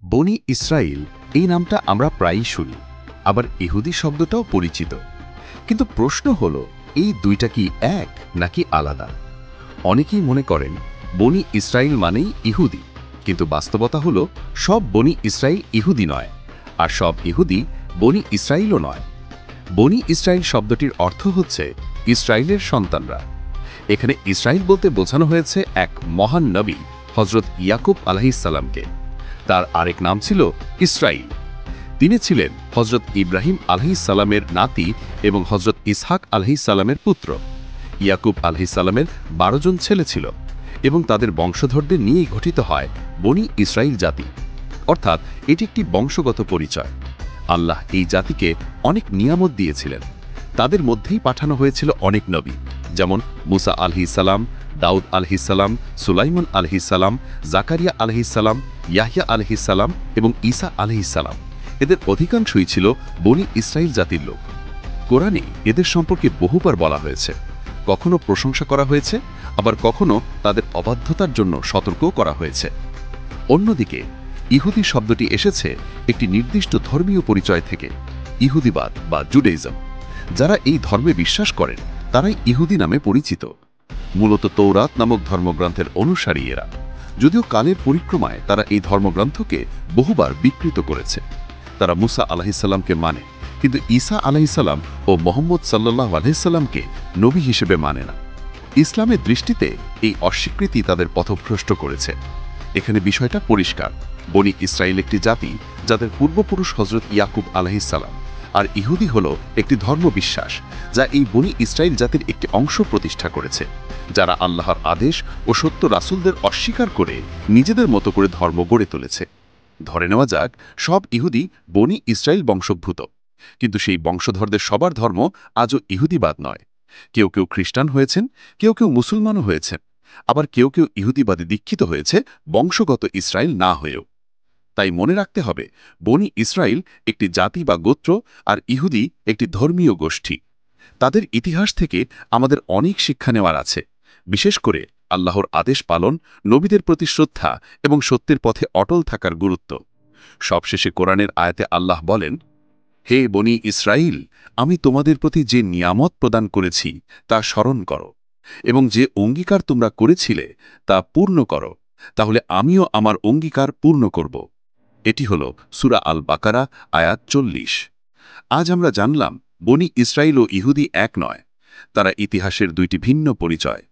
বনি ইসরাইল এই নামটা আমরা প্রায়ই শুনি, আবার ইহুদি শব্দটাও পরিচিত। কিন্তু প্রশ্ন হলো, এই দুইটা কি এক নাকি আলাদা? অনেকেই মনে করেন বনি ইসরাইল মানেই ইহুদি, কিন্তু বাস্তবতা হলো সব বনি ইসরাইল ইহুদি নয়, আর সব ইহুদি বনি ইসরাইলও নয়। বনি ইসরাইল শব্দটির অর্থ হচ্ছে ইসরায়েলের সন্তানরা। এখানে ইসরায়েল বলতে বোঝানো হয়েছে এক মহান নবী হজরত ইয়াকুব আলাইহিসসালামকে। তার আরেক নাম ছিল ইসরাইল। তিনি ছিলেন হজরত ইব্রাহিম আলাইহিসসালামের নাতি এবং হজরত ইসহাক আলাইহিসসালামের পুত্র। ইয়াকুব আলাইহিসসালামের 12 জন ছেলে ছিল এবং তাদের বংশধরদের নিয়েই গঠিত হয় বনি ইসরাইল জাতি। অর্থাৎ এটি একটি বংশগত পরিচয়। আল্লাহ এই জাতিকে অনেক নিয়ামত দিয়েছিলেন। তাদের মধ্যেই পাঠানো হয়েছিল অনেক নবী, যেমন মুসা আলাইহিসসালাম, দাউদ আলাইহিসসালাম, সুলাইমান আলাইহিসসালাম, জাকারিয়া আলাইহিসসালাম, ইয়াহইয়া আলাইহিসসালাম এবং ঈসা আলাইহিসসালাম। এদের অধিকাংশই ছিল বনি ইসরাইল জাতির লোক। কোরআনে এদের সম্পর্কে বহুবার বলা হয়েছে, কখনো প্রশংসা করা হয়েছে, আবার কখনো তাদের অবাধ্যতার জন্য সতর্কও করা হয়েছে। অন্যদিকে ইহুদি শব্দটি এসেছে একটি নির্দিষ্ট ধর্মীয় পরিচয় থেকে, ইহুদিবাদ বা জুডাইজম। যারা এই ধর্মে বিশ্বাস করেন তারাই ইহুদি নামে পরিচিত। মূলত তৌরাত নামক ধর্মগ্রন্থের অনুসারী এরা, যদিও কালের পরিক্রমায় তারা এই ধর্মগ্রন্থকে বহুবার বিকৃত করেছে। তারা মুসা আলাইহিসসালামকে মানে, কিন্তু ঈসা আলাইহিসসালাম ও মোহাম্মদ সাল্লাল্লাহু আলাইহিসসালামকে নবী হিসেবে মানে না। ইসলামের দৃষ্টিতে এই অস্বীকৃতি তাদের পথভ্রষ্ট করেছে। এখানে বিষয়টা পরিষ্কার, বনি ইসরায়েল একটি জাতি যাদের পূর্বপুরুষ হজরত ইয়াকুব আলাইহিসসালাম, আর ইহুদি হল একটি ধর্মবিশ্বাস যা এই বনি ইসরায়েল জাতির একটি অংশ প্রতিষ্ঠা করেছে, যারা আল্লাহর আদেশ ও সত্য রাসূলদের অস্বীকার করে নিজেদের মতো করে ধর্ম গড়ে তুলেছে। ধরে নেওয়া যাক সব ইহুদি বনি ইসরায়েল বংশোদ্ভূত, কিন্তু সেই বংশধরদের সবার ধর্ম আজও ইহুদিবাদ নয়। কেউ কেউ খ্রিস্টান হয়েছেন, কেউ কেউ মুসলমানও হয়েছেন, আবার কেউ কেউ ইহুদিবাদে দীক্ষিত হয়েছে বংশগত ইসরায়েল না হয়েও। তাই মনে রাখতে হবে, বনি ইসরায়েল একটি জাতি বা গোত্র, আর ইহুদি একটি ধর্মীয় গোষ্ঠী। তাদের ইতিহাস থেকে আমাদের অনেক শিক্ষা নেওয়ার আছে, বিশেষ করে আল্লাহর আদেশ পালন, নবীদের প্রতি শ্রদ্ধা এবং সত্যের পথে অটল থাকার গুরুত্ব। সবশেষে কোরআনের আয়াতে আল্লাহ বলেন, হে বনি ইসরাইল, আমি তোমাদের প্রতি যে নিয়ামত প্রদান করেছি তা স্মরণ করো, এবং যে অঙ্গীকার তোমরা করেছিলে তা পূর্ণ করো, তাহলে আমিও আমার অঙ্গীকার পূর্ণ করব। এটি হল সূরা আল বাকারা আয়াত 40। আজ আমরা জানলাম বনি ইসরাইল ও ইহুদি এক নয়, তারা ইতিহাসের দুইটি ভিন্ন পরিচয়।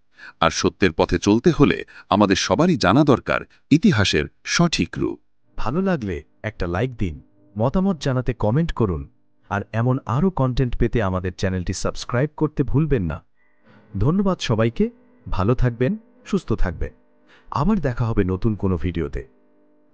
আর সত্যের পথে চলতে হলে আমাদের সবারই জানা দরকার ইতিহাসের সঠিক রূপ। ভালো লাগলে একটা লাইক দিন, মতামত জানাতে কমেন্ট করুন, আর এমন আরও কন্টেন্ট পেতে আমাদের চ্যানেলটি সাবস্ক্রাইব করতে ভুলবেন না। ধন্যবাদ সবাইকে, ভালো থাকবেন, সুস্থ থাকবেন। আবার দেখা হবে নতুন কোনো ভিডিওতে।